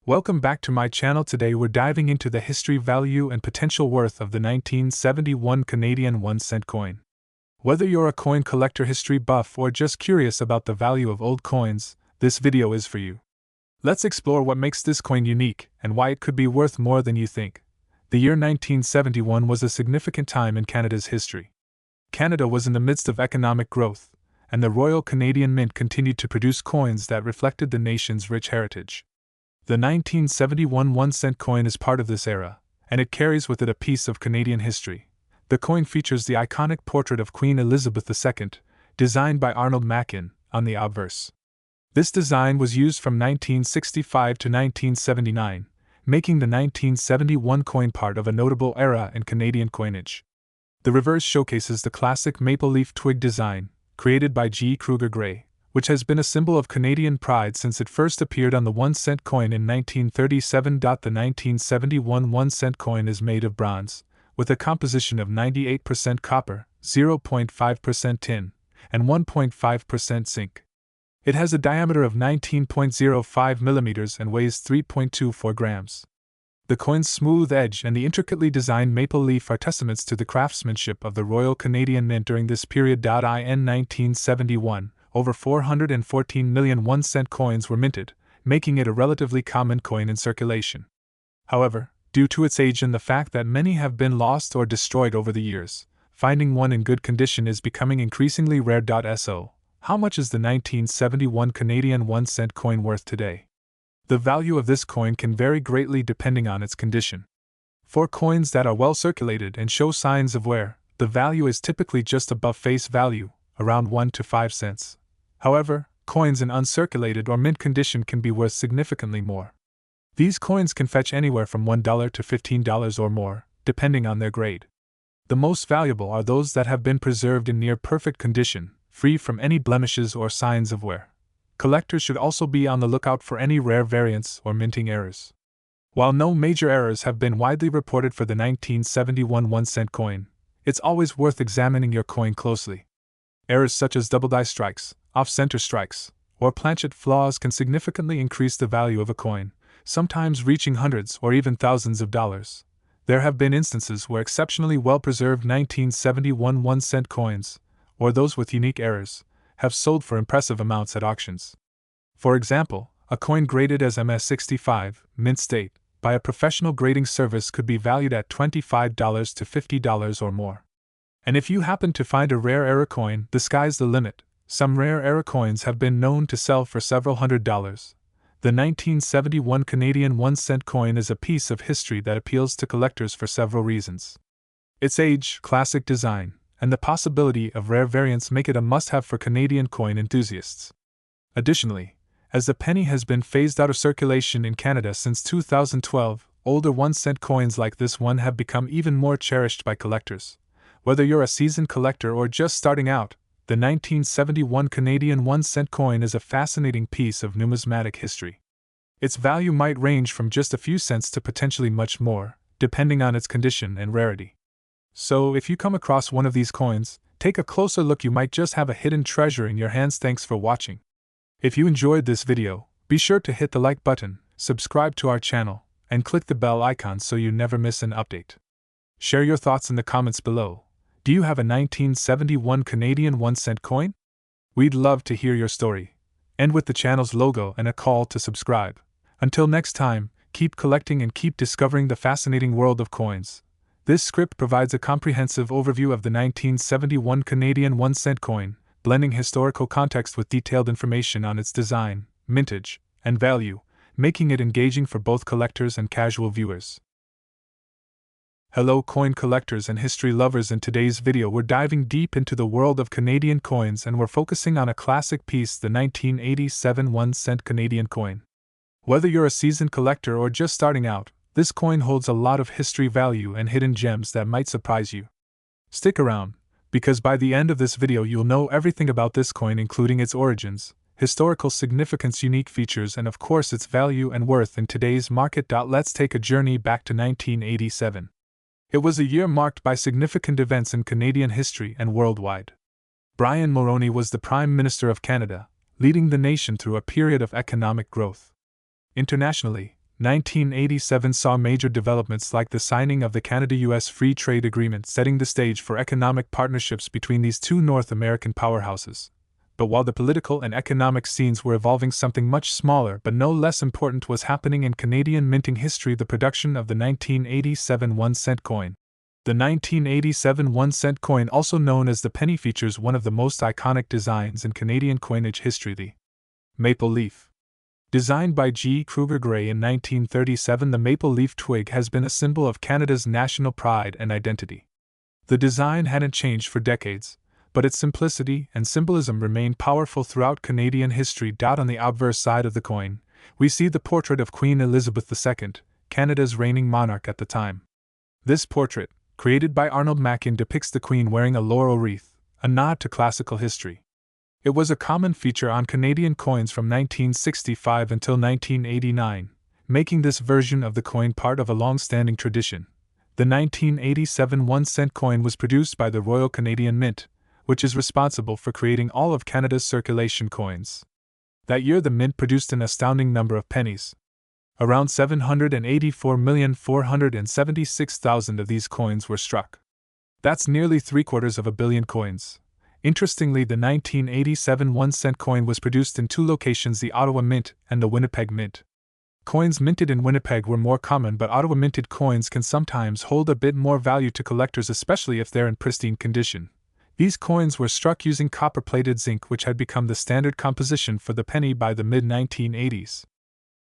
Welcome back to my channel. Today we're diving into the history, value, and potential worth of the 1971 Canadian 1-cent coin. Whether you're a coin collector, history buff, or just curious about the value of old coins, this video is for you. Let's explore what makes this coin unique and why it could be worth more than you think. The year 1971 was a significant time in Canada's history. Canada was in the midst of economic growth, and the Royal Canadian Mint continued to produce coins that reflected the nation's rich heritage. The 1971 1-cent coin is part of this era, and it carries with it a piece of Canadian history. The coin features the iconic portrait of Queen Elizabeth II, designed by Arnold Machin, on the obverse. This design was used from 1965 to 1979, making the 1971 coin part of a notable era in Canadian coinage. The reverse showcases the classic maple leaf twig design, created by G. Kruger Gray, which has been a symbol of Canadian pride since it first appeared on the 1-cent coin in 1937. The 1971 1-cent coin is made of bronze, with a composition of 98% copper, 0.5% tin, and 1.5% zinc. It has a diameter of 19.05 millimeters and weighs 3.24 grams. The coin's smooth edge and the intricately designed maple leaf are testaments to the craftsmanship of the Royal Canadian Mint during this period. In 1971, over 414 million 1-cent coins were minted, making it a relatively common coin in circulation. However, due to its age and the fact that many have been lost or destroyed over the years, finding one in good condition is becoming increasingly rare. So, how much is the 1971 Canadian 1-cent coin worth today? The value of this coin can vary greatly depending on its condition. For coins that are well circulated and show signs of wear, the value is typically just above face value, around 1 to 5 cents. However, coins in uncirculated or mint condition can be worth significantly more. These coins can fetch anywhere from $1 to $15 or more, depending on their grade. The most valuable are those that have been preserved in near perfect condition, free from any blemishes or signs of wear. Collectors should also be on the lookout for any rare variants or minting errors. While no major errors have been widely reported for the 1971 1-cent coin, it's always worth examining your coin closely. Errors such as double die strikes, off-center strikes, or planchet flaws can significantly increase the value of a coin, sometimes reaching hundreds or even thousands of dollars. There have been instances where exceptionally well-preserved 1971 1-cent coins, or those with unique errors, have sold for impressive amounts at auctions. For example, a coin graded as MS-65, mint state, by a professional grading service could be valued at $25 to $50 or more. And if you happen to find a rare error coin, the sky's the limit. Some rare error coins have been known to sell for several $100s. The 1971 Canadian 1-cent coin is a piece of history that appeals to collectors for several reasons. Its age, classic design, and the possibility of rare variants make it a must-have for Canadian coin enthusiasts. Additionally, as the penny has been phased out of circulation in Canada since 2012, older 1-cent coins like this one have become even more cherished by collectors. Whether you're a seasoned collector or just starting out, the 1971 Canadian 1-cent coin is a fascinating piece of numismatic history. Its value might range from just a few cents to potentially much more, depending on its condition and rarity. So, if you come across one of these coins, take a closer look. You might just have a hidden treasure in your hands. Thanks for watching. If you enjoyed this video, be sure to hit the like button, subscribe to our channel, and click the bell icon so you never miss an update. Share your thoughts in the comments below. Do you have a 1971 Canadian 1-cent coin? We'd love to hear your story. And with the channel's logo and a call to subscribe. Until next time, keep collecting and keep discovering the fascinating world of coins. This script provides a comprehensive overview of the 1971 Canadian 1-cent coin, blending historical context with detailed information on its design, mintage, and value, making it engaging for both collectors and casual viewers. Hello coin collectors and history lovers. In today's video we're diving deep into the world of Canadian coins and we're focusing on a classic piece, the 1987 1-cent Canadian coin. Whether you're a seasoned collector or just starting out, this coin holds a lot of history, value, and hidden gems that might surprise you. Stick around, because by the end of this video you'll know everything about this coin, including its origins, historical significance, unique features, and of course its value and worth in today's market. Let's take a journey back to 1987. It was a year marked by significant events in Canadian history and worldwide. Brian Mulroney was the Prime Minister of Canada, leading the nation through a period of economic growth. Internationally, 1987 saw major developments like the signing of the Canada-US Free Trade Agreement, setting the stage for economic partnerships between these two North American powerhouses. But while the political and economic scenes were evolving, something much smaller but no less important was happening in Canadian minting history: the production of the 1987 1-cent coin. The 1987 1-cent coin, also known as the penny, features one of the most iconic designs in Canadian coinage history, the maple leaf. Designed by G. Kruger Gray in 1937, the maple leaf twig has been a symbol of Canada's national pride and identity. The design hadn't changed for decades, but its simplicity and symbolism remain powerful throughout Canadian history. On the obverse side of the coin, we see the portrait of Queen Elizabeth II, Canada's reigning monarch at the time. This portrait, created by Arnold Mackin, depicts the Queen wearing a laurel wreath, a nod to classical history. It was a common feature on Canadian coins from 1965 until 1989, making this version of the coin part of a long-standing tradition. The 1987 1-cent coin was produced by the Royal Canadian Mint, which is responsible for creating all of Canada's circulation coins. That year, the Mint produced an astounding number of pennies. Around 784,476,000 of these coins were struck. That's nearly 750 million coins. Interestingly, the 1987 1-cent coin was produced in two locations: the Ottawa Mint and the Winnipeg Mint. Coins minted in Winnipeg were more common, but Ottawa minted coins can sometimes hold a bit more value to collectors, especially if they're in pristine condition. These coins were struck using copper-plated zinc, which had become the standard composition for the penny by the mid-1980s.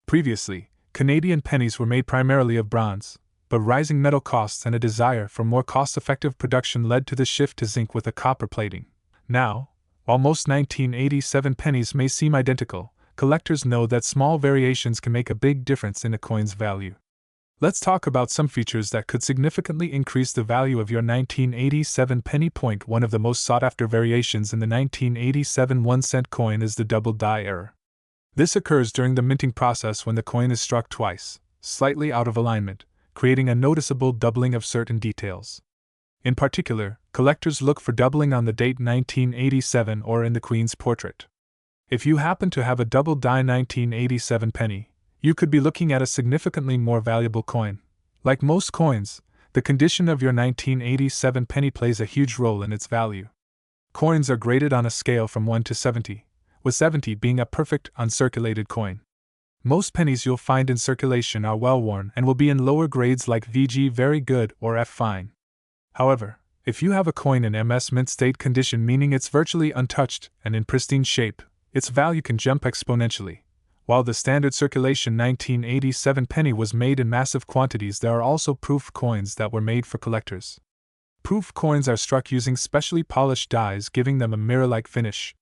Previously, Canadian pennies were made primarily of bronze, but rising metal costs and a desire for more cost-effective production led to the shift to zinc with a copper plating. Now, while most 1987 pennies may seem identical, collectors know that small variations can make a big difference in a coin's value. Let's talk about some features that could significantly increase the value of your 1987 penny. One of the most sought-after variations in the 1987 1-cent coin is the double die error. This occurs during the minting process when the coin is struck twice, slightly out of alignment, creating a noticeable doubling of certain details. In particular, collectors look for doubling on the date 1987 or in the Queen's portrait. If you happen to have a double die 1987 penny, you could be looking at a significantly more valuable coin. Like most coins, the condition of your 1987 penny plays a huge role in its value. Coins are graded on a scale from 1 to 70, with 70 being a perfect, uncirculated coin. Most pennies you'll find in circulation are well-worn and will be in lower grades like VG very good or F fine. However, if you have a coin in MS mint state condition, meaning it's virtually untouched and in pristine shape, its value can jump exponentially. While the standard circulation 1987 penny was made in massive quantities, there are also proof coins that were made for collectors. Proof coins are struck using specially polished dies, giving them a mirror-like finish.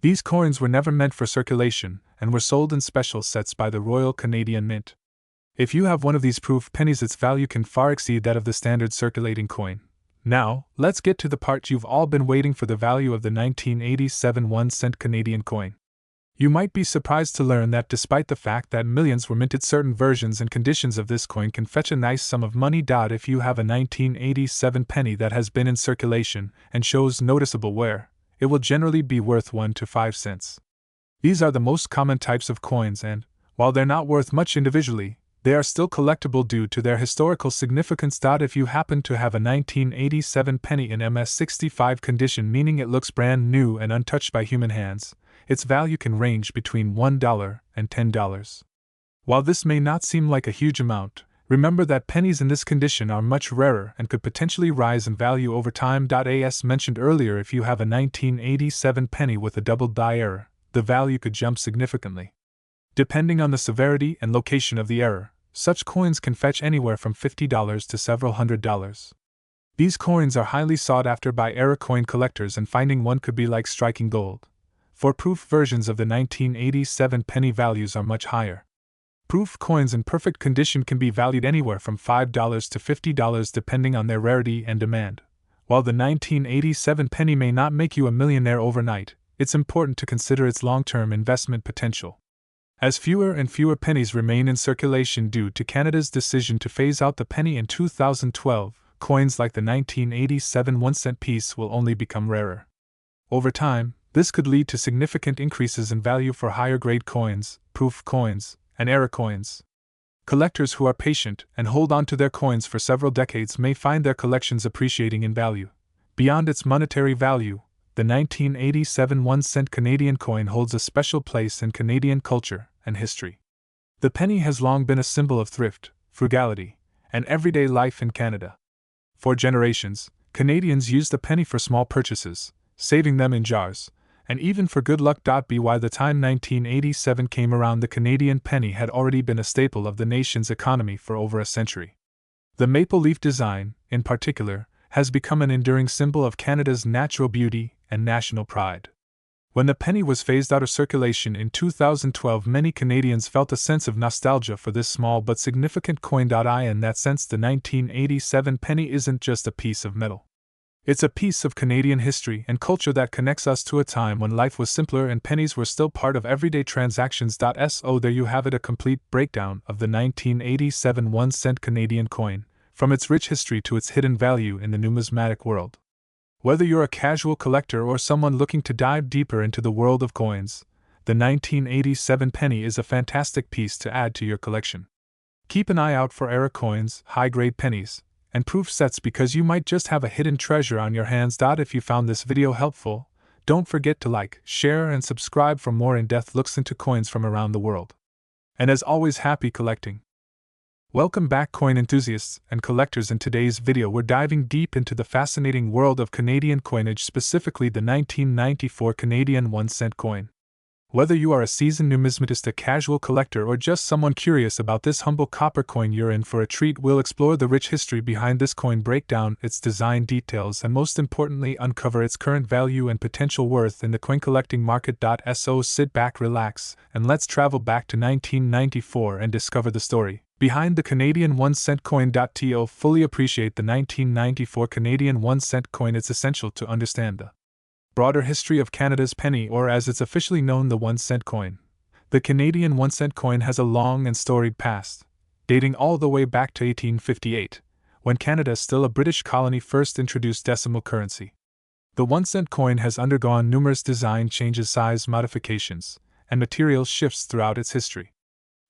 These coins were never meant for circulation and were sold in special sets by the Royal Canadian Mint. If you have one of these proof pennies, its value can far exceed that of the standard circulating coin. Now, let's get to the part you've all been waiting for: the value of the 1987 1-cent Canadian coin. You might be surprised to learn that despite the fact that millions were minted, certain versions and conditions of this coin can fetch a nice sum of money. If you have a 1987 penny that has been in circulation and shows noticeable wear, it will generally be worth 1 to 5 cents. These are the most common types of coins, and, while they're not worth much individually, they are still collectible due to their historical significance. If you happen to have a 1987 penny in MS65 condition, meaning it looks brand new and untouched by human hands, its value can range between $1 and $10. While this may not seem like a huge amount, remember that pennies in this condition are much rarer and could potentially rise in value over time. As mentioned earlier, if you have a 1987 penny with a double die error, the value could jump significantly. Depending on the severity and location of the error, such coins can fetch anywhere from $50 to several $100s. These coins are highly sought after by error coin collectors, and finding one could be like striking gold. For proof versions of the 1987 penny, values are much higher. Proof coins in perfect condition can be valued anywhere from $5 to $50 depending on their rarity and demand. While the 1987 penny may not make you a millionaire overnight, it's important to consider its long-term investment potential. As fewer and fewer pennies remain in circulation due to Canada's decision to phase out the penny in 2012, coins like the 1987 1-cent piece will only become rarer. Over time, this could lead to significant increases in value for higher-grade coins, proof coins, and error coins. Collectors who are patient and hold on to their coins for several decades may find their collections appreciating in value. Beyond its monetary value, the 1987 1-cent Canadian coin holds a special place in Canadian culture and history. The penny has long been a symbol of thrift, frugality, and everyday life in Canada. For generations, Canadians used the penny for small purchases, saving them in jars, and even for good luck. By the time 1987 came around, the Canadian penny had already been a staple of the nation's economy for over a century. The maple leaf design, in particular, has become an enduring symbol of Canada's natural beauty and national pride. When the penny was phased out of circulation in 2012, many Canadians felt a sense of nostalgia for this small but significant coin. In that sense, the 1987 penny isn't just a piece of metal. It's a piece of Canadian history and culture that connects us to a time when life was simpler and pennies were still part of everyday transactions. So there you have it, a complete breakdown of the 1987 1-cent Canadian coin, from its rich history to its hidden value in the numismatic world. Whether you're a casual collector or someone looking to dive deeper into the world of coins, the 1987 penny is a fantastic piece to add to your collection. Keep an eye out for era coins, high-grade pennies, and proof sets, because you might just have a hidden treasure on your hands. If you found this video helpful, don't forget to like, share, and subscribe for more in-depth looks into coins from around the world. And as always, happy collecting! Welcome back, coin enthusiasts and collectors. In today's video, we're diving deep into the fascinating world of Canadian coinage, specifically the 1994 Canadian 1-cent coin. Whether you are a seasoned numismatist, a casual collector, or just someone curious about this humble copper coin, you're in for a treat. We'll explore the rich history behind this coin, break down its design details, and most importantly, uncover its current value and potential worth in the coin collecting market. So sit back, relax, and let's travel back to 1994 and discover the story behind the Canadian 1-cent coin. To fully appreciate the 1994 Canadian 1-cent coin, it's essential to understand the broader history of Canada's penny, or as it's officially known, the 1-cent coin. The Canadian 1-cent coin has a long and storied past, dating all the way back to 1858, when Canada, still a British colony, first introduced decimal currency. The 1-cent coin has undergone numerous design changes, size modifications, and material shifts throughout its history.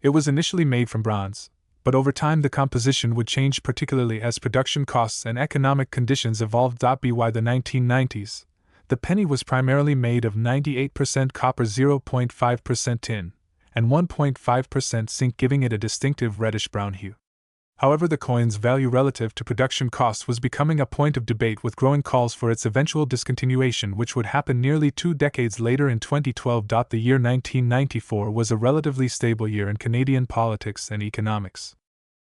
It was initially made from bronze, but over time the composition would change, particularly as production costs and economic conditions evolved. By the 1990s, the penny was primarily made of 98% copper, 0.5% tin, and 1.5% zinc, giving it a distinctive reddish-brown hue. However, the coin's value relative to production costs was becoming a point of debate, with growing calls for its eventual discontinuation, which would happen nearly 2 decades later in 2012. The year 1994 was a relatively stable year in Canadian politics and economics.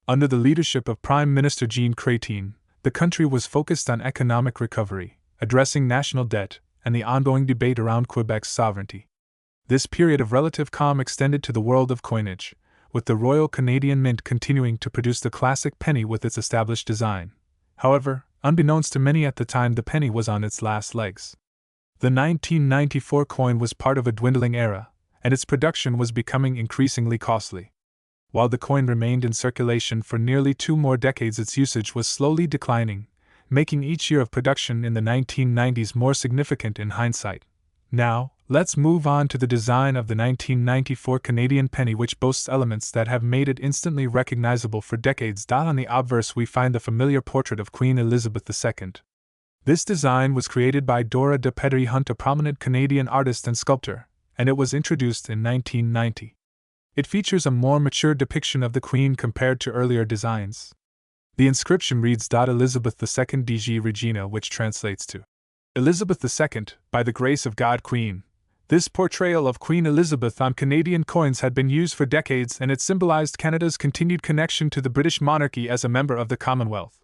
Under the leadership of Prime Minister Jean Chrétien, the country was focused on economic recovery, addressing national debt, and the ongoing debate around Quebec's sovereignty. This period of relative calm extended to the world of coinage, with the Royal Canadian Mint continuing to produce the classic penny with its established design. However, unbeknownst to many at the time, the penny was on its last legs. The 1994 coin was part of a dwindling era, and its production was becoming increasingly costly. While the coin remained in circulation for nearly 2 more decades, its usage was slowly declining, making each year of production in the 1990s more significant in hindsight. Now, let's move on to the design of the 1994 Canadian penny, which boasts elements that have made it instantly recognizable for decades. On the obverse, we find the familiar portrait of Queen Elizabeth II. This design was created by Dora de Petrie Hunt, a prominent Canadian artist and sculptor, and it was introduced in 1990. It features a more mature depiction of the Queen compared to earlier designs. The inscription reads Elizabeth II DG Regina, which translates to Elizabeth II, by the grace of God, Queen. This portrayal of Queen Elizabeth on Canadian coins had been used for decades, and it symbolized Canada's continued connection to the British monarchy as a member of the Commonwealth.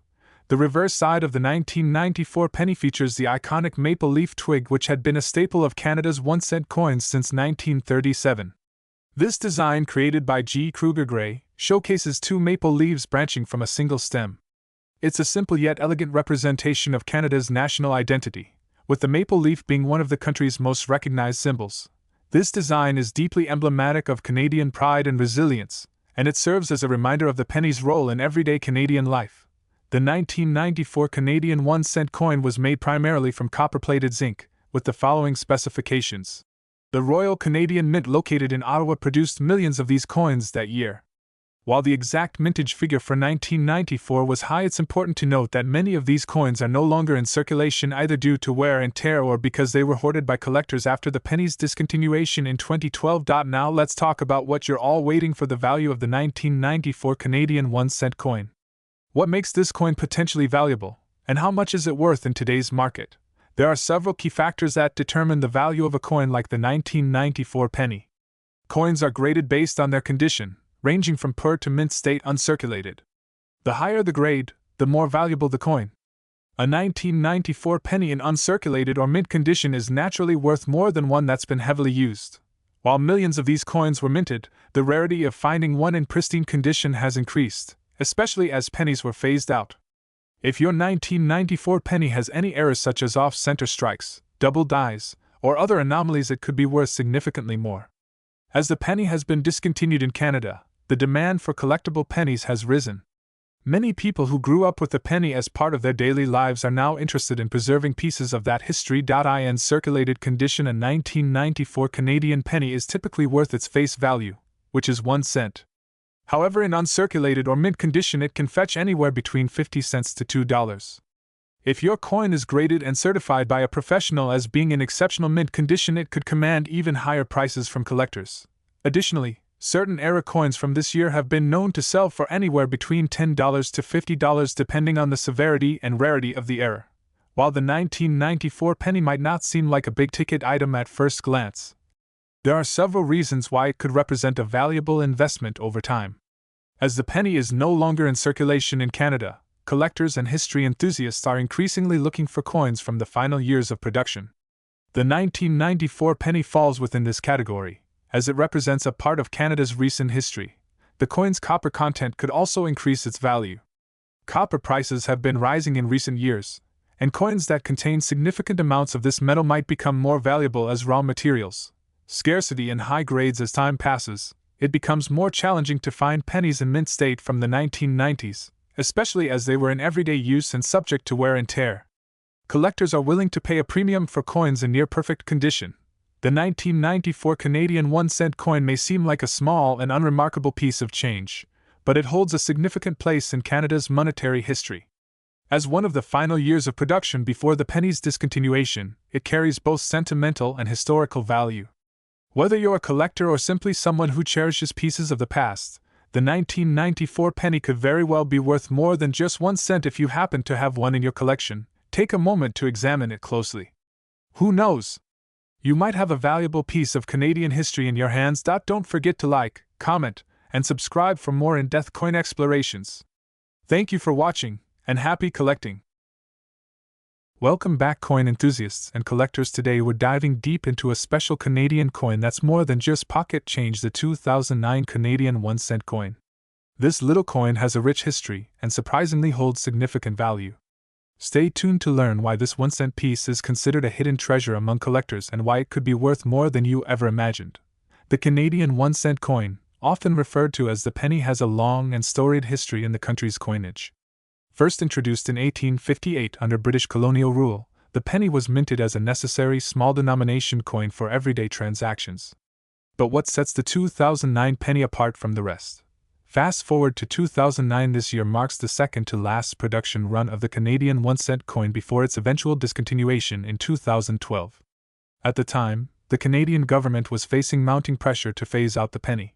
The reverse side of the 1994 penny features the iconic maple leaf twig, which had been a staple of Canada's 1-cent coins since 1937. This design, created by G. Kruger Gray, showcases 2 maple leaves branching from a single stem. It's a simple yet elegant representation of Canada's national identity, with the maple leaf being one of the country's most recognized symbols. This design is deeply emblematic of Canadian pride and resilience, and it serves as a reminder of the penny's role in everyday Canadian life. The 1994 Canadian 1-cent coin was made primarily from copper-plated zinc, with the following specifications. The Royal Canadian Mint, located in Ottawa, produced millions of these coins that year. While the exact mintage figure for 1994 was high, it's important to note that many of these coins are no longer in circulation either due to wear and tear or because they were hoarded by collectors after the penny's discontinuation in 2012. Now let's talk about what you're all waiting for: the value of the 1994 Canadian 1-cent coin. What makes this coin potentially valuable, and how much is it worth in today's market? There are several key factors that determine the value of a coin like the 1994 penny. Coins are graded based on their condition, ranging from poor to mint state uncirculated. The higher the grade, the more valuable the coin. A 1994 penny in uncirculated or mint condition is naturally worth more than one that's been heavily used. While millions of these coins were minted, the rarity of finding one in pristine condition has increased, especially as pennies were phased out. If your 1994 penny has any errors such as off-center strikes, double dies, or other anomalies, it could be worth significantly more. As the penny has been discontinued in Canada, the demand for collectible pennies has risen. Many people who grew up with the penny as part of their daily lives are now interested in preserving pieces of that history. In circulated condition, a 1994 Canadian penny is typically worth its face value, which is 1 cent. However, in uncirculated or mint condition, it can fetch anywhere between 50 cents to $2. If your coin is graded and certified by a professional as being in exceptional mint condition, it could command even higher prices from collectors. Additionally, certain era coins from this year have been known to sell for anywhere between $10 to $50 depending on the severity and rarity of the error. While the 1994 penny might not seem like a big-ticket item at first glance, there are several reasons why it could represent a valuable investment over time. As the penny is no longer in circulation in Canada, collectors and history enthusiasts are increasingly looking for coins from the final years of production. The 1994 penny falls within this category, as it represents a part of Canada's recent history. The coin's copper content could also increase its value. Copper prices have been rising in recent years, and coins that contain significant amounts of this metal might become more valuable as raw materials. Scarcity in high grades. As time passes, it becomes more challenging to find pennies in mint state from the 1990s, especially as they were in everyday use and subject to wear and tear. Collectors are willing to pay a premium for coins in near-perfect condition. The 1994 Canadian 1-cent coin may seem like a small and unremarkable piece of change, but it holds a significant place in Canada's monetary history. As one of the final years of production before the penny's discontinuation, it carries both sentimental and historical value. Whether you're a collector or simply someone who cherishes pieces of the past, the 1994 penny could very well be worth more than just 1 cent. If you happen to have one in your collection, take a moment to examine it closely. Who knows? You might have a valuable piece of Canadian history in your hands. Don't forget to like, comment, and subscribe for more in-depth coin explorations. Thank you for watching, and happy collecting! Welcome back, coin enthusiasts and collectors. Today we're diving deep into a special Canadian coin that's more than just pocket change: the 2009 Canadian 1-cent coin. This little coin has a rich history and surprisingly holds significant value. Stay tuned to learn why this 1-cent piece is considered a hidden treasure among collectors and why it could be worth more than you ever imagined. The Canadian 1-cent coin, often referred to as the penny, has a long and storied history in the country's coinage. First introduced in 1858 under British colonial rule, the penny was minted as a necessary small denomination coin for everyday transactions. But what sets the 2009 penny apart from the rest? Fast forward to 2009. This year marks the second to last production run of the Canadian 1-cent coin before its eventual discontinuation in 2012. At the time, the Canadian government was facing mounting pressure to phase out the penny.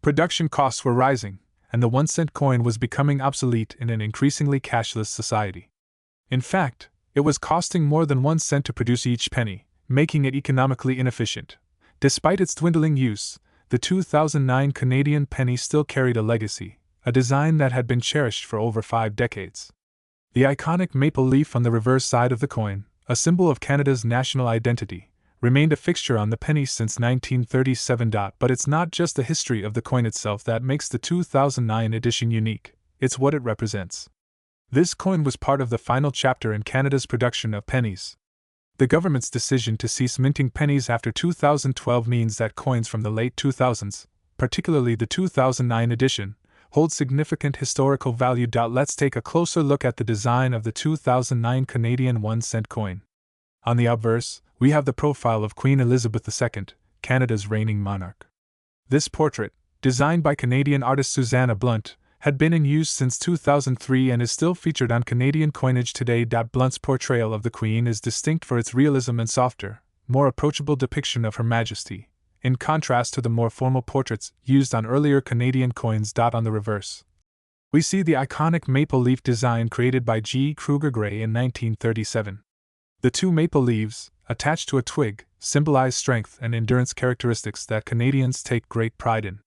Production costs were rising, and the 1-cent coin was becoming obsolete in an increasingly cashless society. In fact, it was costing more than 1 cent to produce each penny, making it economically inefficient. Despite its dwindling use, the 2009 Canadian penny still carried a legacy, a design that had been cherished for over 5 decades. The iconic maple leaf on the reverse side of the coin, a symbol of Canada's national identity, remained a fixture on the penny since 1937. But it's not just the history of the coin itself that makes the 2009 edition unique, it's what it represents. This coin was part of the final chapter in Canada's production of pennies. The government's decision to cease minting pennies after 2012 means that coins from the late 2000s, particularly the 2009 edition, hold significant historical value. Let's take a closer look at the design of the 2009 Canadian 1-cent coin. On the obverse, we have the profile of Queen Elizabeth II, Canada's reigning monarch. This portrait, designed by Canadian artist Susanna Blunt, had been in use since 2003 and is still featured on Canadian coinage today. Blunt's portrayal of the Queen is distinct for its realism and softer, more approachable depiction of Her Majesty, in contrast to the more formal portraits used on earlier Canadian coins. On the reverse, we see the iconic maple leaf design created by G. Kruger Gray in 1937. The two maple leaves, attached to a twig, symbolize strength and endurance, characteristics that Canadians take great pride in.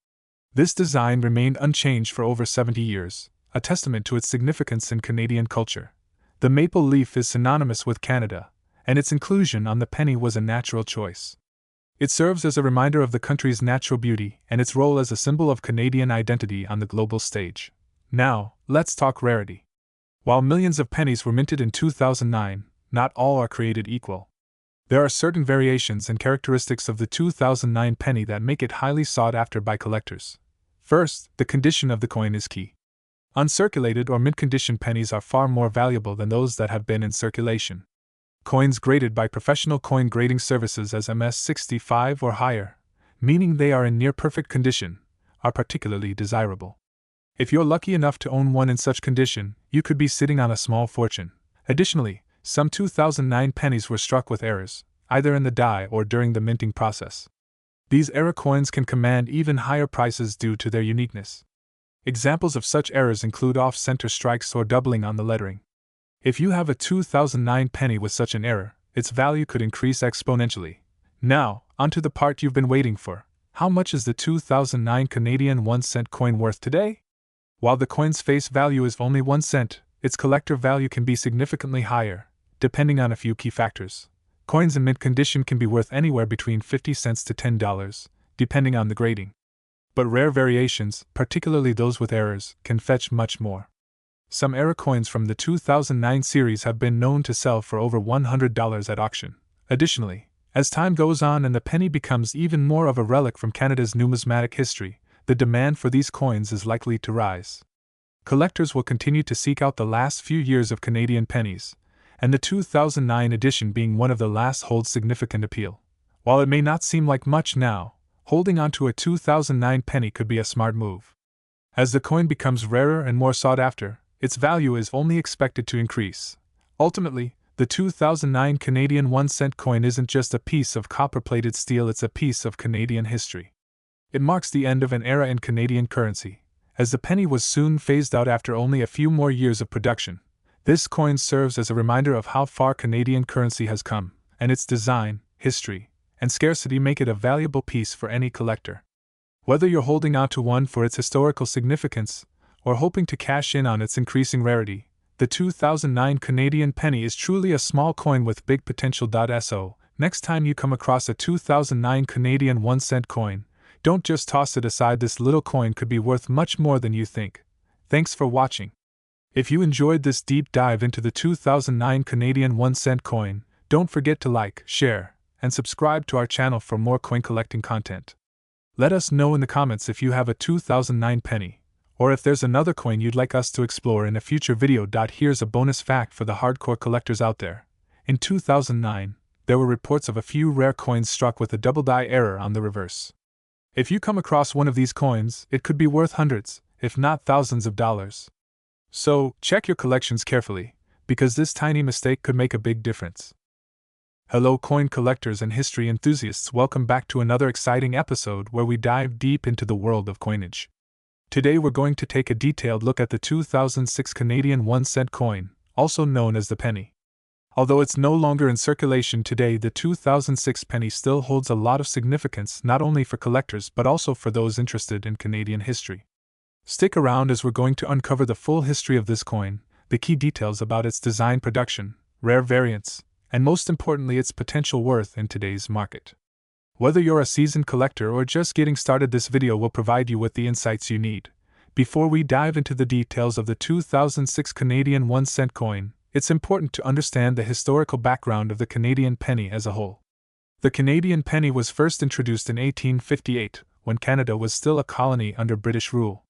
This design remained unchanged for over 70 years, a testament to its significance in Canadian culture. The maple leaf is synonymous with Canada, and its inclusion on the penny was a natural choice. It serves as a reminder of the country's natural beauty and its role as a symbol of Canadian identity on the global stage. Now, let's talk rarity. While millions of pennies were minted in 2009, not all are created equal. There are certain variations and characteristics of the 2009 penny that make it highly sought after by collectors. First, the condition of the coin is key. Uncirculated or mint-condition pennies are far more valuable than those that have been in circulation. Coins graded by professional coin grading services as MS65 or higher, meaning they are in near-perfect condition, are particularly desirable. If you're lucky enough to own one in such condition, you could be sitting on a small fortune. Additionally, some 2009 pennies were struck with errors, either in the die or during the minting process. These error coins can command even higher prices due to their uniqueness. Examples of such errors include off-center strikes or doubling on the lettering. If you have a 2009 penny with such an error, its value could increase exponentially. Now, onto the part you've been waiting for. How much is the 2009 Canadian 1-cent coin worth today? While the coin's face value is only 1 cent, its collector value can be significantly higher, depending on a few key factors. Coins in mint condition can be worth anywhere between 50 cents to $10, depending on the grading. But rare variations, particularly those with errors, can fetch much more. Some error coins from the 2009 series have been known to sell for over $100 at auction. Additionally, as time goes on and the penny becomes even more of a relic from Canada's numismatic history, the demand for these coins is likely to rise. Collectors will continue to seek out the last few years of Canadian pennies, and the 2009 edition being one of the last holds significant appeal. While it may not seem like much now, holding on to a 2009 penny could be a smart move. As the coin becomes rarer and more sought after, its value is only expected to increase. Ultimately, the 2009 Canadian 1-cent coin isn't just a piece of copper-plated steel, it's a piece of Canadian history. It marks the end of an era in Canadian currency, as the penny was soon phased out after only a few more years of production. This coin serves as a reminder of how far Canadian currency has come, and its design, history, and scarcity make it a valuable piece for any collector. Whether you're holding on to one for its historical significance, or hoping to cash in on its increasing rarity, the 2009 Canadian penny is truly a small coin with big potential. So, next time you come across a 2009 Canadian 1-cent coin, don't just toss it aside. This little coin could be worth much more than you think. Thanks for watching. If you enjoyed this deep dive into the 2009 Canadian 1-cent coin, don't forget to like, share, and subscribe to our channel for more coin collecting content. Let us know in the comments if you have a 2009 penny, or if there's another coin you'd like us to explore in a future video. Here's a bonus fact for the hardcore collectors out there. In 2009, there were reports of a few rare coins struck with a double die error on the reverse. If you come across one of these coins, it could be worth hundreds, if not thousands of dollars. So, check your collections carefully, because this tiny mistake could make a big difference. Hello coin collectors and history enthusiasts, welcome back to another exciting episode where we dive deep into the world of coinage. Today we're going to take a detailed look at the 2006 Canadian 1-cent coin, also known as the penny. Although it's no longer in circulation today, the 2006 penny still holds a lot of significance not only for collectors but also for those interested in Canadian history. Stick around as we're going to uncover the full history of this coin, the key details about its design, production, rare variants, and most importantly its potential worth in today's market. Whether you're a seasoned collector or just getting started, this video will provide you with the insights you need. Before we dive into the details of the 2006 Canadian 1-cent coin, it's important to understand the historical background of the Canadian penny as a whole. The Canadian penny was first introduced in 1858, when Canada was still a colony under British rule.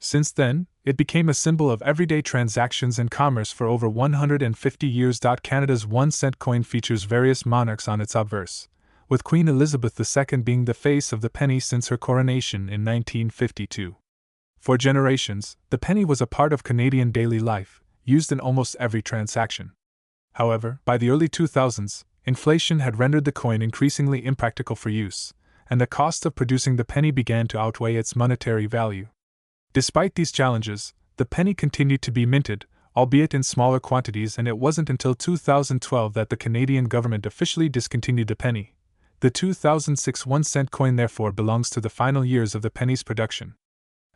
Since then, it became a symbol of everyday transactions and commerce for over 150 years. Canada's 1-cent coin features various monarchs on its obverse, with Queen Elizabeth II being the face of the penny since her coronation in 1952. For generations, the penny was a part of Canadian daily life, used in almost every transaction. However, by the early 2000s, inflation had rendered the coin increasingly impractical for use, and the cost of producing the penny began to outweigh its monetary value. Despite these challenges, the penny continued to be minted, albeit in smaller quantities, and it wasn't until 2012 that the Canadian government officially discontinued the penny. The 2006 1-cent coin therefore belongs to the final years of the penny's production.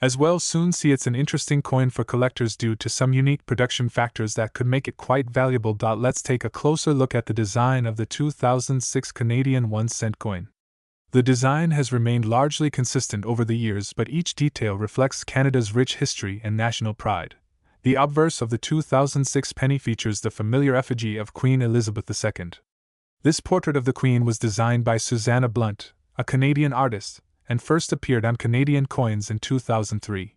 As we'll soon see, it's an interesting coin for collectors due to some unique production factors that could make it quite valuable. Let's take a closer look at the design of the 2006 Canadian 1-cent coin. The design has remained largely consistent over the years, but each detail reflects Canada's rich history and national pride. The obverse of the 2006 penny features the familiar effigy of Queen Elizabeth II. This portrait of the Queen was designed by Susanna Blunt, a Canadian artist, and first appeared on Canadian coins in 2003.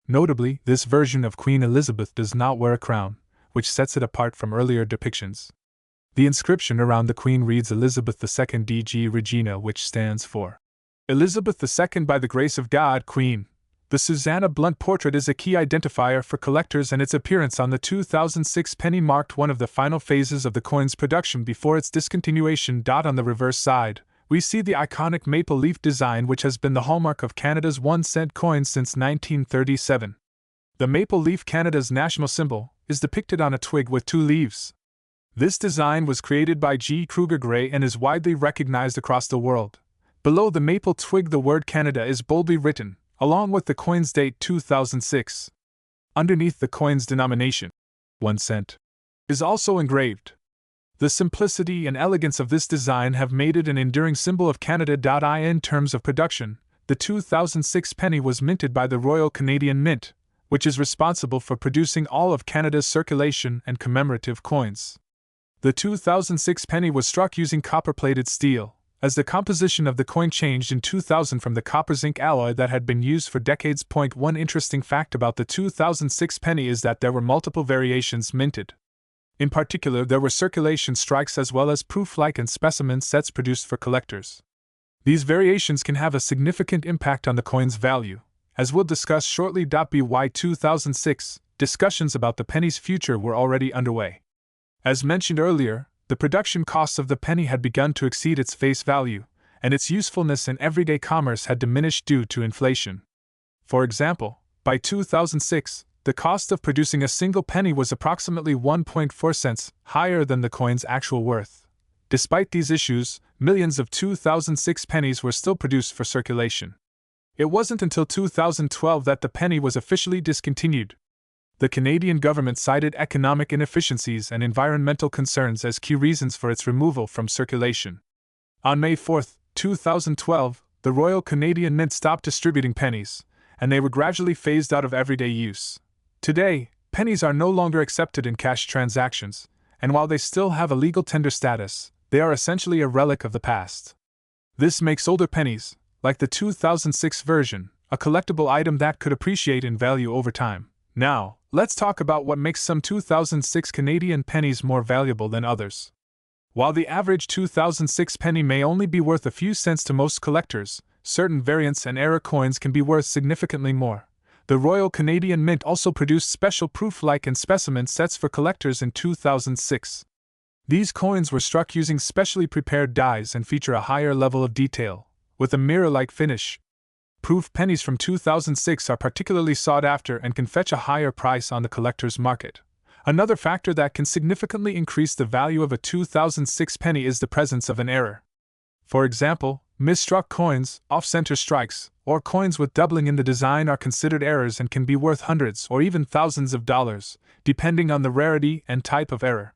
Notably, this version of Queen Elizabeth does not wear a crown, which sets it apart from earlier depictions. The inscription around the Queen reads Elizabeth II DG Regina, which stands for Elizabeth II by the grace of God, Queen. The Susanna Blunt portrait is a key identifier for collectors, and its appearance on the 2006 penny marked one of the final phases of the coin's production before its discontinuation. On the reverse side, we see the iconic maple leaf design, which has been the hallmark of Canada's 1-cent coins since 1937. The maple leaf, Canada's national symbol, is depicted on a twig with 2 leaves. This design was created by G. Kruger Gray and is widely recognized across the world. Below the maple twig, the word Canada is boldly written, along with the coin's date 2006. Underneath, the coin's denomination, 1 cent, is also engraved. The simplicity and elegance of this design have made it an enduring symbol of Canada. In terms of production, the 2006 penny was minted by the Royal Canadian Mint, which is responsible for producing all of Canada's circulation and commemorative coins. The 2006 penny was struck using copper-plated steel, as the composition of the coin changed in 2000 from the copper-zinc alloy that had been used for decades. One interesting fact about the 2006 penny is that there were multiple variations minted. In particular, there were circulation strikes as well as proof-like and specimen sets produced for collectors. These variations can have a significant impact on the coin's value, as we'll discuss shortly. By 2006, discussions about the penny's future were already underway. As mentioned earlier, the production costs of the penny had begun to exceed its face value, and its usefulness in everyday commerce had diminished due to inflation. For example, by 2006, the cost of producing a single penny was approximately 1.4 cents higher than the coin's actual worth. Despite these issues, millions of 2006 pennies were still produced for circulation. It wasn't until 2012 that the penny was officially discontinued. The Canadian government cited economic inefficiencies and environmental concerns as key reasons for its removal from circulation. On May 4, 2012, the Royal Canadian Mint stopped distributing pennies, and they were gradually phased out of everyday use. Today, pennies are no longer accepted in cash transactions, and while they still have a legal tender status, they are essentially a relic of the past. This makes older pennies, like the 2006 version, a collectible item that could appreciate in value over time. Now, let's talk about what makes some 2006 Canadian pennies more valuable than others. While the average 2006 penny may only be worth a few cents to most collectors, certain variants and era coins can be worth significantly more. The Royal Canadian Mint also produced special proof-like and specimen sets for collectors in 2006. These coins were struck using specially prepared dies and feature a higher level of detail, with a mirror-like finish. Proof pennies from 2006 are particularly sought after and can fetch a higher price on the collector's market. Another factor that can significantly increase the value of a 2006 penny is the presence of an error. For example, misstruck coins, off-center strikes, or coins with doubling in the design are considered errors and can be worth hundreds or even thousands of dollars, depending on the rarity and type of error.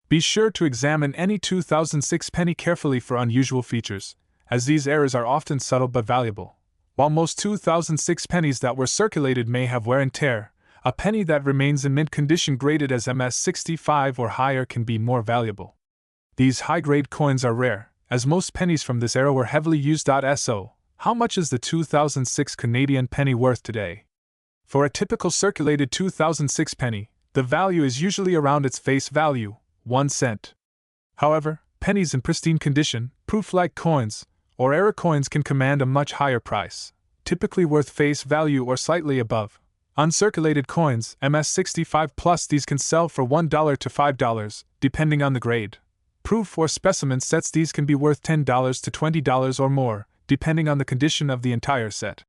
Be sure to examine any 2006 penny carefully for unusual features, as these errors are often subtle but valuable. While most 2006 pennies that were circulated may have wear and tear, a penny that remains in mint condition graded as MS65 or higher can be more valuable. These high-grade coins are rare, as most pennies from this era were heavily used. So, how much is the 2006 Canadian penny worth today? For a typical circulated 2006 penny, the value is usually around its face value, 1 cent. However, Pennies in pristine condition, proof-like coins, or error coins can command a much higher price, typically worth face value or slightly above. Uncirculated coins, MS65 plus, these can sell for $1 to $5, depending on the grade. Proof or specimen sets, these can be worth $10 to $20 or more, depending on the condition of the entire set.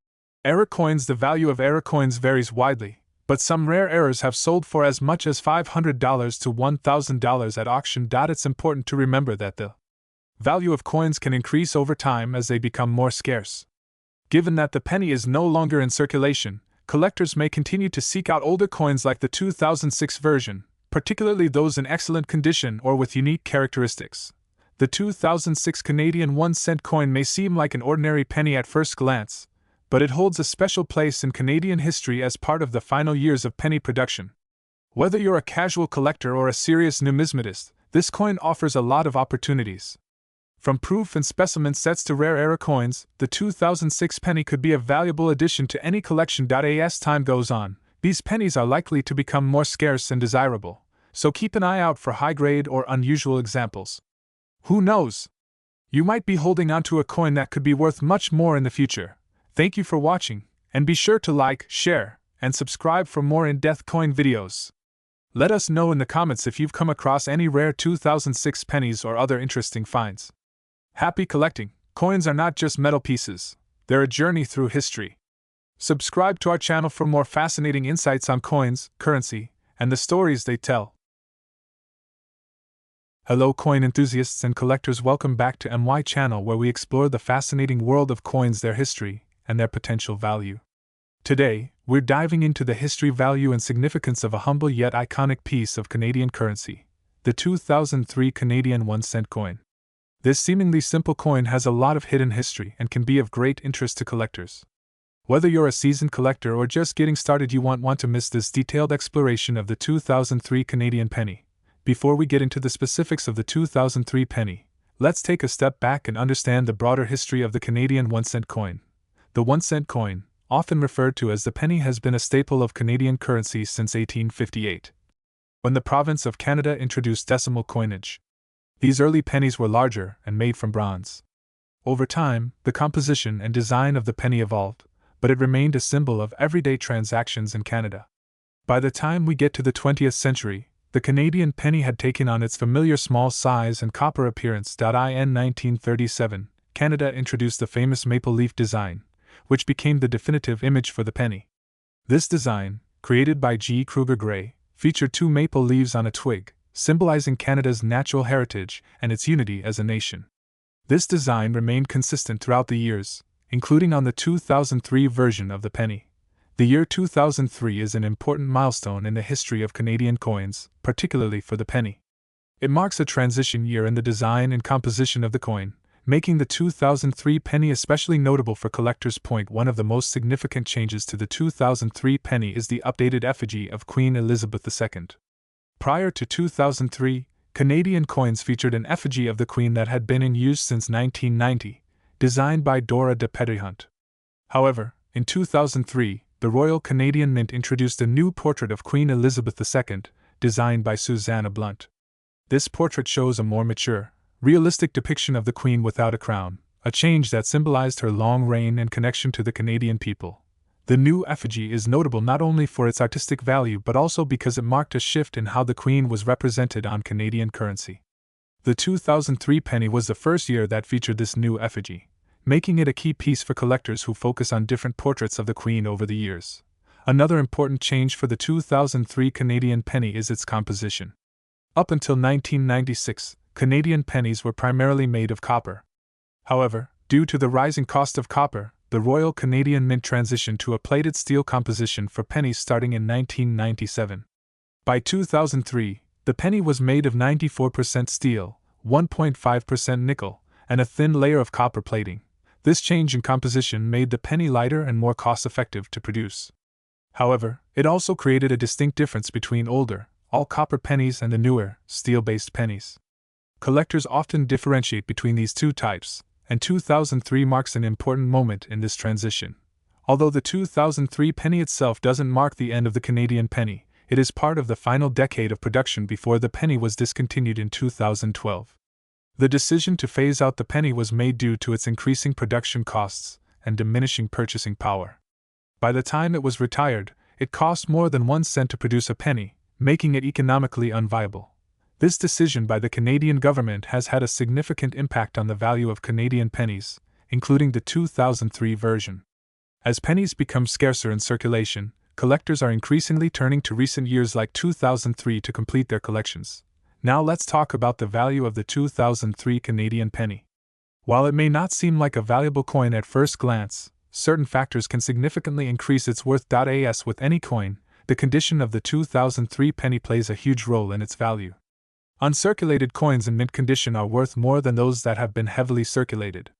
Error coins, the value of error coins varies widely, but some rare errors have sold for as much as $500 to $1,000 at auction. It's important to remember that the value of coins can increase over time as they become more scarce. Given that the penny is no longer in circulation, collectors may continue to seek out older coins like the 2006 version, particularly those in excellent condition or with unique characteristics. The 2006 Canadian 1-cent coin may seem like an ordinary penny at first glance, but it holds a special place in Canadian history as part of the final years of penny production. Whether you're a casual collector or a serious numismatist, this coin offers a lot of opportunities. From proof and specimen sets to rare error coins, the 2006 penny could be a valuable addition to any collection. As time goes on, these pennies are likely to become more scarce and desirable, so keep an eye out for high-grade or unusual examples. Who knows? You might be holding onto a coin that could be worth much more in the future. Thank you for watching, and be sure to like, share, and subscribe for more in-depth coin videos. Let us know in the comments if you've come across any rare 2006 pennies or other interesting finds. Happy collecting! Coins are not just metal pieces, they're a journey through history. Subscribe to our channel for more fascinating insights on coins, currency, and the stories they tell. Hello coin enthusiasts and collectors, welcome back to MY channel where we explore the fascinating world of coins, their history, and their potential value. Today, we're diving into the history, value, and significance of a humble yet iconic piece of Canadian currency, the 2003 Canadian 1-cent coin. This seemingly simple coin has a lot of hidden history and can be of great interest to collectors. Whether you're a seasoned collector or just getting started, you won't want to miss this detailed exploration of the 2003 Canadian penny. Before we get into the specifics of the 2003 penny, let's take a step back and understand the broader history of the Canadian 1-cent coin. The 1-cent coin, often referred to as the penny, has been a staple of Canadian currency since 1858, when the province of Canada introduced decimal coinage. These early pennies were larger and made from bronze. Over time, the composition and design of the penny evolved, but it remained a symbol of everyday transactions in Canada. By the time we get to the 20th century, the Canadian penny had taken on its familiar small size and copper appearance. In 1937, Canada introduced the famous maple leaf design, which became the definitive image for the penny. This design, created by G. Kruger Gray, featured two maple leaves on a twig, symbolizing Canada's natural heritage and its unity as a nation. This design remained consistent throughout the years, including on the 2003 version of the penny. The year 2003 is an important milestone in the history of Canadian coins, particularly for the penny. It marks a transition year in the design and composition of the coin, making the 2003 penny especially notable for collectors. One of the most significant changes to the 2003 penny is the updated effigy of Queen Elizabeth II. Prior to 2003, Canadian coins featured an effigy of the Queen that had been in use since 1990, designed by Dora de Petithunt. However, in 2003, the Royal Canadian Mint introduced a new portrait of Queen Elizabeth II, designed by Susanna Blunt. This portrait shows a more mature, realistic depiction of the Queen without a crown, a change that symbolized her long reign and connection to the Canadian people. The new effigy is notable not only for its artistic value but also because it marked a shift in how the Queen was represented on Canadian currency. The 2003 penny was the first year that featured this new effigy, making it a key piece for collectors who focus on different portraits of the Queen over the years. Another important change for the 2003 Canadian penny is its composition. Up until 1996, Canadian pennies were primarily made of copper. However, due to the rising cost of copper, the Royal Canadian Mint transitioned to a plated steel composition for pennies starting in 1997. By 2003, the penny was made of 94% steel, 1.5% nickel, and a thin layer of copper plating. This change in composition made the penny lighter and more cost-effective to produce. However, it also created a distinct difference between older, all-copper pennies and the newer, steel-based pennies. Collectors often differentiate between these two types, and 2003 marks an important moment in this transition. Although the 2003 penny itself doesn't mark the end of the Canadian penny, it is part of the final decade of production before the penny was discontinued in 2012. The decision to phase out the penny was made due to its increasing production costs and diminishing purchasing power. By the time it was retired, it cost more than 1 cent to produce a penny, making it economically unviable. This decision by the Canadian government has had a significant impact on the value of Canadian pennies, including the 2003 version. As pennies become scarcer in circulation, collectors are increasingly turning to recent years like 2003 to complete their collections. Now let's talk about the value of the 2003 Canadian penny. While it may not seem like a valuable coin at first glance, certain factors can significantly increase its worth. As with any coin, the condition of the 2003 penny plays a huge role in its value. Uncirculated coins in mint condition are worth more than those that have been heavily circulated.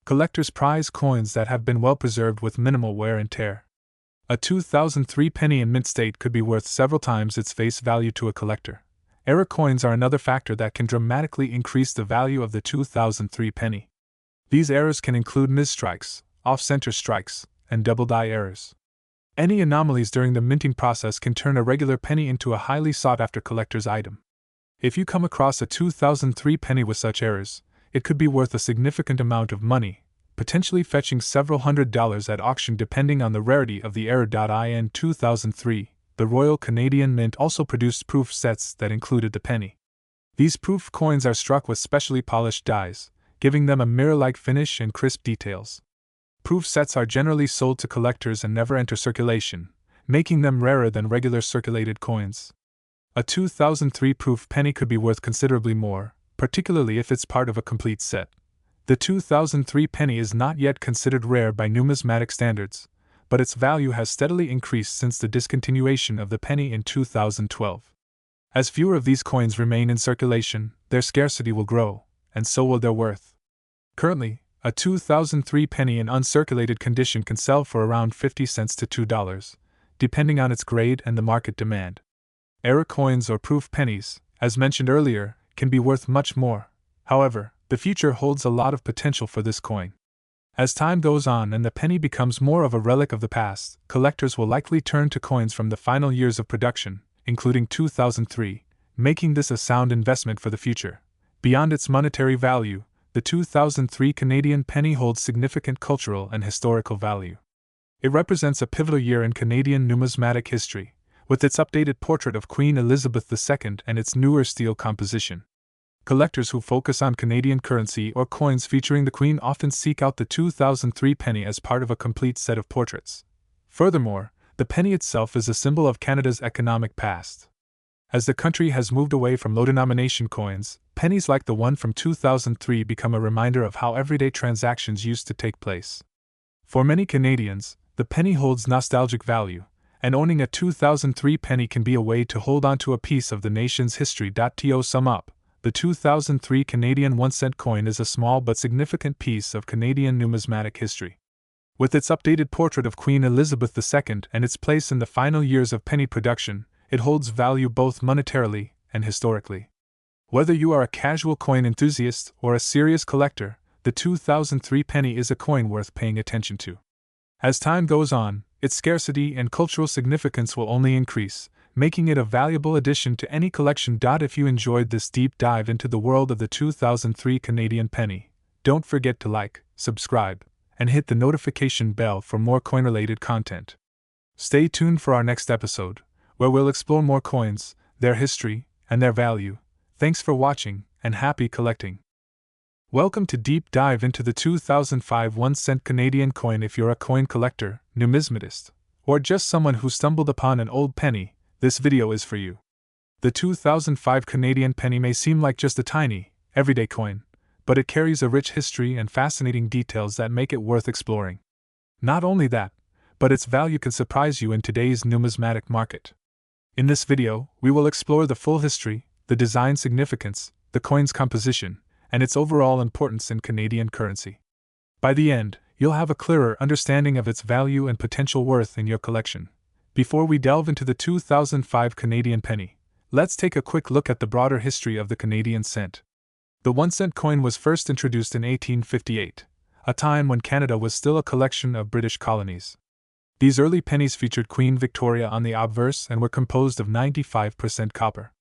Collectors prize coins that have been well preserved with minimal wear and tear. A 2003 penny in mint state could be worth several times its face value to a collector. Error coins are another factor that can dramatically increase the value of the 2003 penny. These errors can include misstrikes, off-center strikes, and double die errors. Any anomalies during the minting process can turn a regular penny into a highly sought-after collector's item. If you come across a 2003 penny with such errors, it could be worth a significant amount of money, potentially fetching several $100s at auction depending on the rarity of the error. In 2003, the Royal Canadian Mint also produced proof sets that included the penny. These proof coins are struck with specially polished dies, giving them a mirror-like finish and crisp details. Proof sets are generally sold to collectors and never enter circulation, making them rarer than regular circulated coins. A 2003 proof penny could be worth considerably more, particularly if it's part of a complete set. The 2003 penny is not yet considered rare by numismatic standards, but its value has steadily increased since the discontinuation of the penny in 2012. As fewer of these coins remain in circulation, their scarcity will grow, and so will their worth. Currently, a 2003 penny in uncirculated condition can sell for around 50 cents to $2, depending on its grade and the market demand. Error coins or proof pennies, as mentioned earlier, can be worth much more. However, the future holds a lot of potential for this coin. As time goes on and the penny becomes more of a relic of the past, collectors will likely turn to coins from the final years of production, including 2003, making this a sound investment for the future. Beyond its monetary value, the 2003 Canadian penny holds significant cultural and historical value. It represents a pivotal year in Canadian numismatic history, with its updated portrait of Queen Elizabeth II and its newer steel composition. Collectors who focus on Canadian currency or coins featuring the Queen often seek out the 2003 penny as part of a complete set of portraits. Furthermore, the penny itself is a symbol of Canada's economic past. As the country has moved away from low-denomination coins, pennies like the one from 2003 become a reminder of how everyday transactions used to take place. For many Canadians, the penny holds nostalgic value, and owning a 2003 penny can be a way to hold on to a piece of the nation's history. To sum up, the 2003 Canadian 1-cent coin is a small but significant piece of Canadian numismatic history. With its updated portrait of Queen Elizabeth II and its place in the final years of penny production, it holds value both monetarily and historically. Whether you are a casual coin enthusiast or a serious collector, the 2003 penny is a coin worth paying attention to. As time goes on, its scarcity and cultural significance will only increase, making it a valuable addition to any collection. If you enjoyed this deep dive into the world of the 2003 Canadian penny, don't forget to like, subscribe, and hit the notification bell for more coin-related content. Stay tuned for our next episode, where we'll explore more coins, their history, and their value. Thanks for watching, and happy collecting. Welcome to Deep Dive into the 2005 1-cent Canadian coin. If you're a coin collector, numismatist, or just someone who stumbled upon an old penny, this video is for you. The 2005 Canadian penny may seem like just a tiny, everyday coin, but it carries a rich history and fascinating details that make it worth exploring. Not only that, but its value can surprise you in today's numismatic market. In this video, we will explore the full history, the design significance, the coin's composition, and its overall importance in Canadian currency. By the end, you'll have a clearer understanding of its value and potential worth in your collection. Before we delve into the 2005 Canadian penny, let's take a quick look at the broader history of the Canadian cent. The 1-cent coin was first introduced in 1858, a time when Canada was still a collection of British colonies. These early pennies featured Queen Victoria on the obverse and were composed of 95% copper.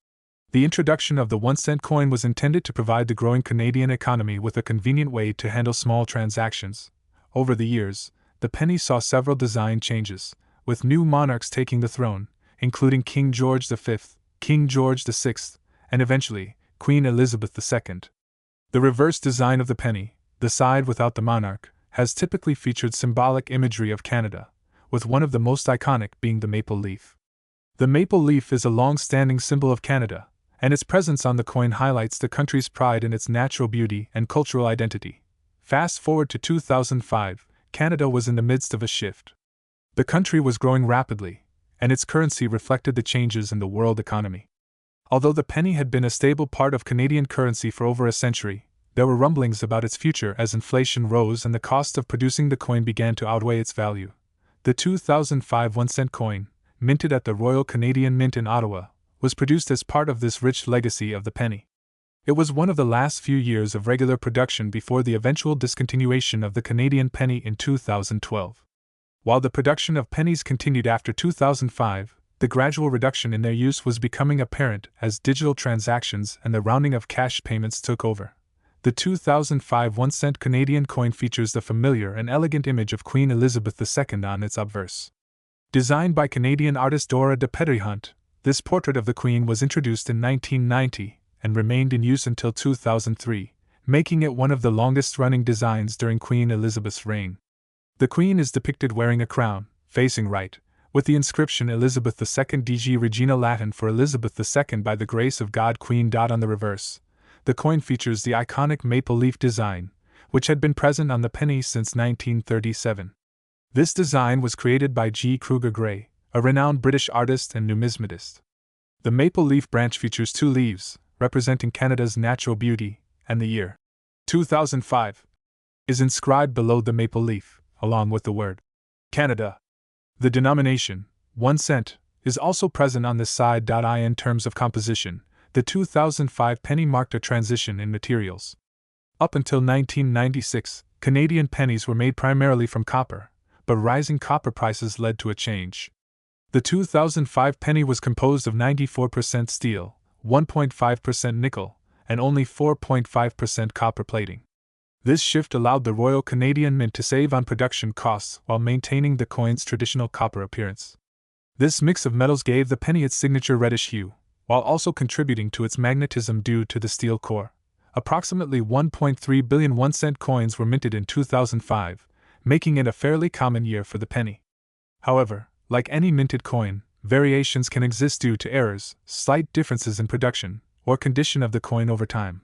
The introduction of the 1-cent coin was intended to provide the growing Canadian economy with a convenient way to handle small transactions. Over the years, the penny saw several design changes, with new monarchs taking the throne, including King George V, King George VI, and eventually, Queen Elizabeth II. The reverse design of the penny, the side without the monarch, has typically featured symbolic imagery of Canada, with one of the most iconic being the maple leaf. The maple leaf is a long-standing symbol of Canada, and its presence on the coin highlights the country's pride in its natural beauty and cultural identity. Fast forward to 2005, Canada was in the midst of a shift. The country was growing rapidly, and its currency reflected the changes in the world economy. Although the penny had been a stable part of Canadian currency for over a century, there were rumblings about its future as inflation rose and the cost of producing the coin began to outweigh its value. The 2005 1-cent coin, minted at the Royal Canadian Mint in Ottawa, was produced as part of this rich legacy of the penny. It was one of the last few years of regular production before the eventual discontinuation of the Canadian penny in 2012. While the production of pennies continued after 2005, the gradual reduction in their use was becoming apparent as digital transactions and the rounding of cash payments took over. The 2005 1-cent Canadian coin features the familiar and elegant image of Queen Elizabeth II on its obverse. Designed by Canadian artist Dora de Petrie-Hunt, this portrait of the Queen was introduced in 1990 and remained in use until 2003, making it one of the longest-running designs during Queen Elizabeth's reign. The Queen is depicted wearing a crown, facing right, with the inscription Elizabeth II DG Regina, Latin for Elizabeth II by the grace of God Queen. On the reverse, the coin features the iconic maple leaf design, which had been present on the penny since 1937. This design was created by G. Kruger Gray, a renowned British artist and numismatist. The maple leaf branch features two leaves, representing Canada's natural beauty, and the year 2005 is inscribed below the maple leaf, along with the word Canada. The denomination, 1 cent, is also present on this side. In terms of composition, the 2005 penny marked a transition in materials. Up until 1996, Canadian pennies were made primarily from copper, but rising copper prices led to a change. The 2005 penny was composed of 94% steel, 1.5% nickel, and only 4.5% copper plating. This shift allowed the Royal Canadian Mint to save on production costs while maintaining the coin's traditional copper appearance. This mix of metals gave the penny its signature reddish hue, while also contributing to its magnetism due to the steel core. Approximately 1.3 billion 1-cent coins were minted in 2005, making it a fairly common year for the penny. However, like any minted coin, variations can exist due to errors, slight differences in production, or condition of the coin over time.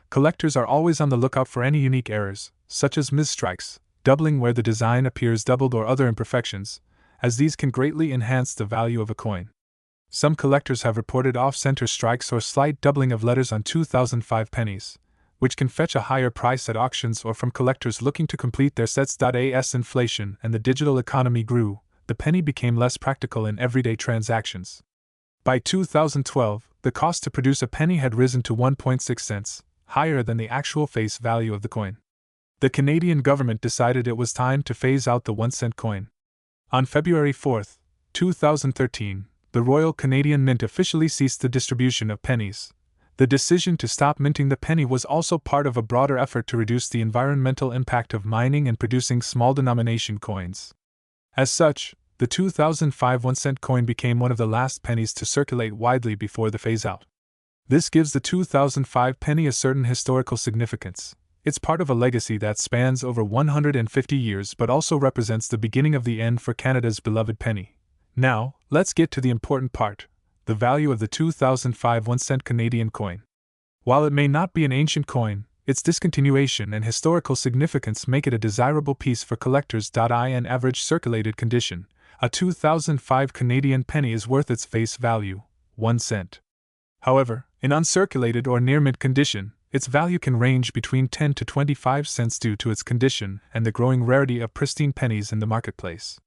Collectors are always on the lookout for any unique errors, such as misstrikes, doubling where the design appears doubled, or other imperfections, as these can greatly enhance the value of a coin. Some collectors have reported off-center strikes or slight doubling of letters on 2005 pennies, which can fetch a higher price at auctions or from collectors looking to complete their sets. As inflation and the digital economy grew, the penny became less practical in everyday transactions. By 2012, the cost to produce a penny had risen to 1.6 cents, higher than the actual face value of the coin. The Canadian government decided it was time to phase out the 1-cent coin. On February 4, 2013, the Royal Canadian Mint officially ceased the distribution of pennies. The decision to stop minting the penny was also part of a broader effort to reduce the environmental impact of mining and producing small denomination coins. As such, the 2005 1-cent coin became one of the last pennies to circulate widely before the phase-out. This gives the 2005 penny a certain historical significance. It's part of a legacy that spans over 150 years but also represents the beginning of the end for Canada's beloved penny. Now, let's get to the important part, the value of the 2005 1-cent Canadian coin. While it may not be an ancient coin, its discontinuation and historical significance make it a desirable piece for collectors. In average circulated condition, a 2005 Canadian penny is worth its face value, 1 cent. However, in uncirculated or near-mint condition, its value can range between 10 to 25 cents due to its condition and the growing rarity of pristine pennies in the marketplace.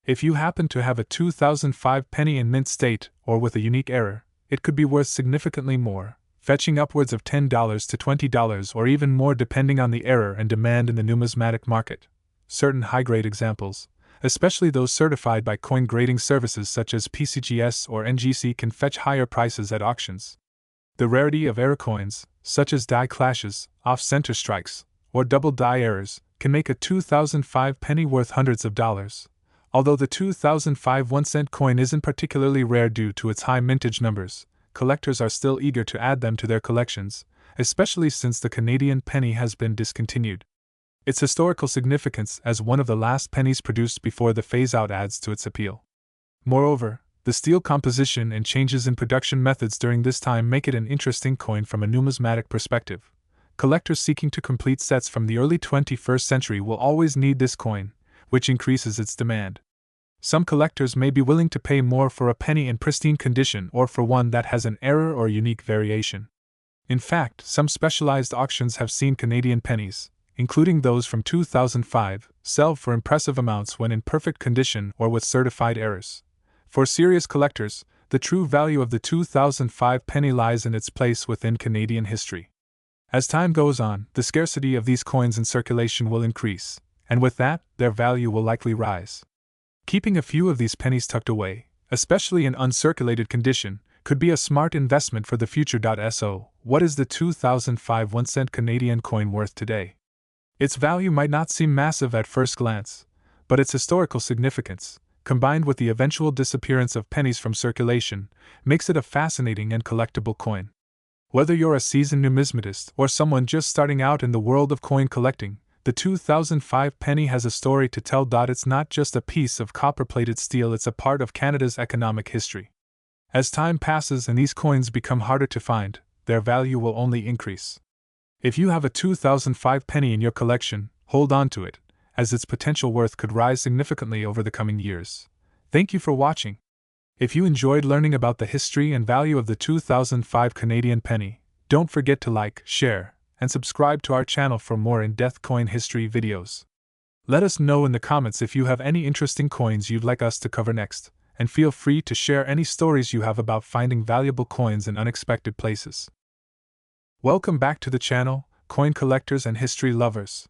If you happen to have a 2005 penny in mint state or with a unique error, it could be worth significantly more, fetching upwards of $10 to $20 or even more depending on the error and demand in the numismatic market. Certain high-grade examples, especially those certified by coin grading services such as PCGS or NGC, can fetch higher prices at auctions. The rarity of error coins, such as die clashes, off-center strikes, or double die errors, can make a 2005 penny worth hundreds of dollars. Although the 2005 1-cent coin isn't particularly rare due to its high mintage numbers, collectors are still eager to add them to their collections, especially since the Canadian penny has been discontinued. Its historical significance as one of the last pennies produced before the phase-out adds to its appeal. Moreover, the steel composition and changes in production methods during this time make it an interesting coin from a numismatic perspective. Collectors seeking to complete sets from the early 21st century will always need this coin, which increases its demand. Some collectors may be willing to pay more for a penny in pristine condition or for one that has an error or unique variation. In fact, some specialized auctions have seen Canadian pennies, including those from 2005, sell for impressive amounts when in perfect condition or with certified errors. For serious collectors, the true value of the 2005 penny lies in its place within Canadian history. As time goes on, the scarcity of these coins in circulation will increase, and with that, their value will likely rise. Keeping a few of these pennies tucked away, especially in uncirculated condition, could be a smart investment for the future. So, what is the 2005 1-cent Canadian coin worth today? Its value might not seem massive at first glance, but its historical significance, combined with the eventual disappearance of pennies from circulation, makes it a fascinating and collectible coin. Whether you're a seasoned numismatist or someone just starting out in the world of coin collecting, the 2005 penny has a story to tell. It's not just a piece of copper-plated steel, it's a part of Canada's economic history. As time passes and these coins become harder to find, their value will only increase. If you have a 2005 penny in your collection, hold on to it, as its potential worth could rise significantly over the coming years. Thank you for watching. If you enjoyed learning about the history and value of the 2005 Canadian penny, don't forget to like, share, and subscribe to our channel for more in-depth coin history videos. Let us know in the comments if you have any interesting coins you'd like us to cover next, and feel free to share any stories you have about finding valuable coins in unexpected places. Welcome back to the channel, coin collectors and history lovers.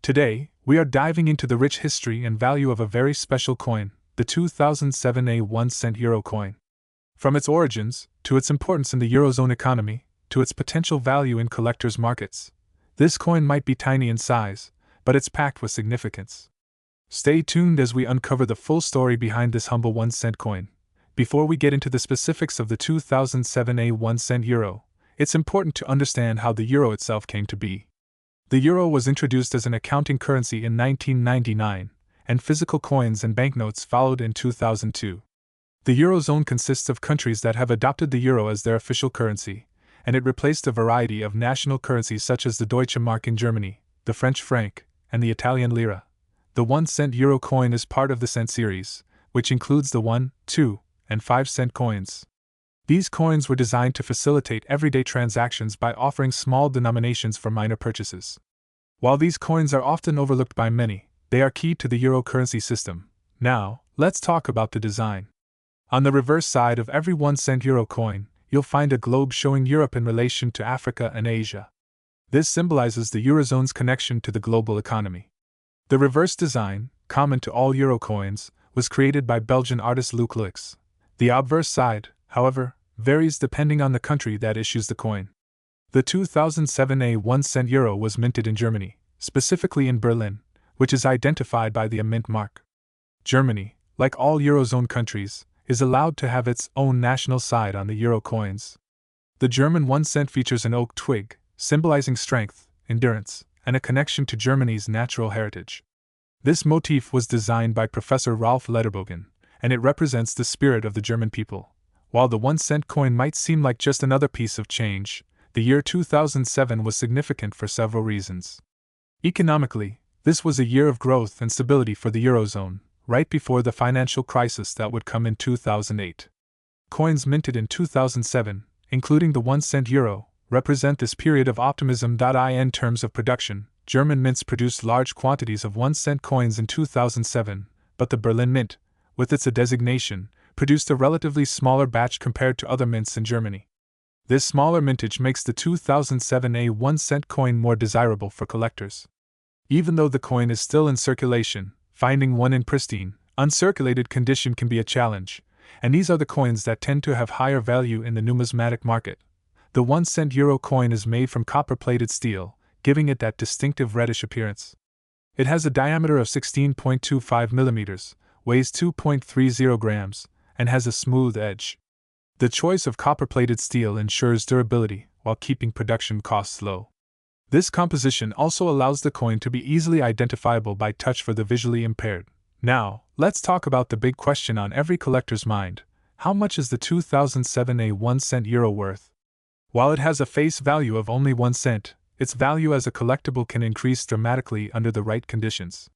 Today, we are diving into the rich history and value of a very special coin, the 2007 1-cent euro coin. From its origins, to its importance in the Eurozone economy, to its potential value in collectors' markets, this coin might be tiny in size, but it's packed with significance. Stay tuned as we uncover the full story behind this humble 1-cent coin. Before we get into the specifics of the 2007 1-cent euro, it's important to understand how the euro itself came to be. The euro was introduced as an accounting currency in 1999, and physical coins and banknotes followed in 2002. The Eurozone consists of countries that have adopted the euro as their official currency, and it replaced a variety of national currencies such as the Deutsche Mark in Germany, the French franc, and the Italian lira. The 1-cent euro coin is part of the cent series, which includes the 1, 2, and 5-cent coins. These coins were designed to facilitate everyday transactions by offering small denominations for minor purchases. While these coins are often overlooked by many, they are key to the euro currency system. Now, let's talk about the design. On the reverse side of every 1-cent euro coin, you'll find a globe showing Europe in relation to Africa and Asia. This symbolizes the Eurozone's connection to the global economy. The reverse design, common to all euro coins, was created by Belgian artist Luc Lux. The obverse side, however, varies depending on the country that issues the coin. The 2007 1-cent euro was minted in Germany, specifically in Berlin, which is identified by the mint mark. Germany, like all Eurozone countries, is allowed to have its own national side on the euro coins. The German 1-cent features an oak twig, symbolizing strength, endurance, and a connection to Germany's natural heritage. This motif was designed by Professor Ralph Lederbogen, and it represents the spirit of the German people. While the 1-cent coin might seem like just another piece of change, the year 2007 was significant for several reasons. Economically, this was a year of growth and stability for the Eurozone, right before the financial crisis that would come in 2008. Coins minted in 2007, including the 1-cent euro, represent this period of optimism. In terms of production, German mints produced large quantities of 1-cent coins in 2007, but the Berlin Mint, with its designation, produced a relatively smaller batch compared to other mints in Germany. This smaller mintage makes the 2007 1-cent coin more desirable for collectors. Even though the coin is still in circulation, finding one in pristine, uncirculated condition can be a challenge, and these are the coins that tend to have higher value in the numismatic market. The 1-cent euro coin is made from copper-plated steel, giving it that distinctive reddish appearance. It has a diameter of 16.25 millimeters, weighs 2.30 grams, and has a smooth edge. The choice of copper-plated steel ensures durability while keeping production costs low. This composition also allows the coin to be easily identifiable by touch for the visually impaired. Now, let's talk about the big question on every collector's mind. How much is the 2007 1-cent euro worth? While it has a face value of only 1 cent, its value as a collectible can increase dramatically under the right conditions.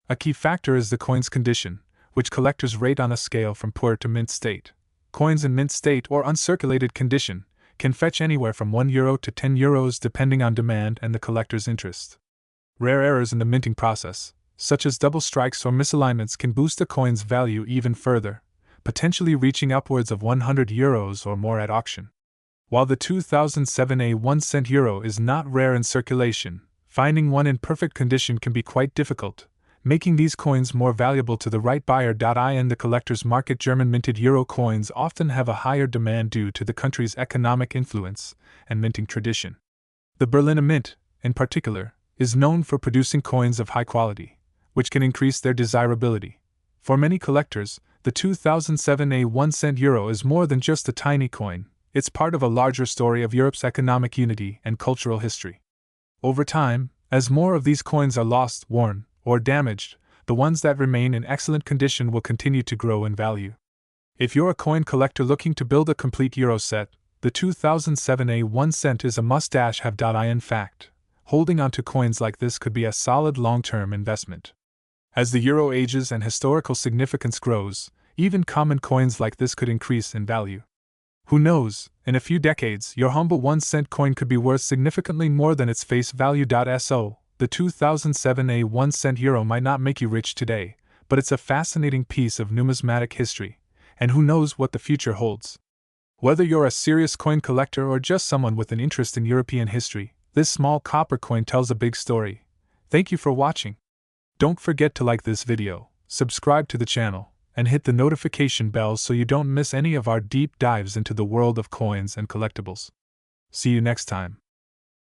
A key factor is the coin's condition, which collectors rate on a scale from poor to mint state. Coins in mint state or uncirculated condition can fetch anywhere from €1 to €10 depending on demand and the collector's interest. Rare errors in the minting process, such as double strikes or misalignments, can boost a coin's value even further, potentially reaching upwards of €100 or more at auction. While the 2007 1-cent euro is not rare in circulation, finding one in perfect condition can be quite difficult, making these coins more valuable to the right buyer. In the collector's market, German minted euro coins often have a higher demand due to the country's economic influence and minting tradition. The Berliner Mint, in particular, is known for producing coins of high quality, which can increase their desirability. For many collectors, the 2007 1-cent euro is more than just a tiny coin. It's part of a larger story of Europe's economic unity and cultural history. Over time, as more of these coins are lost, worn, or damaged, the ones that remain in excellent condition will continue to grow in value. If you're a coin collector looking to build a complete euro set, the 2007 1-cent is a must-have. In fact, holding onto coins like this could be a solid long-term investment. As the euro ages and historical significance grows, even common coins like this could increase in value. Who knows, in a few decades, your humble 1-cent coin could be worth significantly more than its face value. So, the 2007 1-cent euro might not make you rich today, but it's a fascinating piece of numismatic history, and who knows what the future holds. Whether you're a serious coin collector or just someone with an interest in European history, this small copper coin tells a big story. Thank you for watching. Don't forget to like this video, subscribe to the channel, and hit the notification bell so you don't miss any of our deep dives into the world of coins and collectibles. See you next time.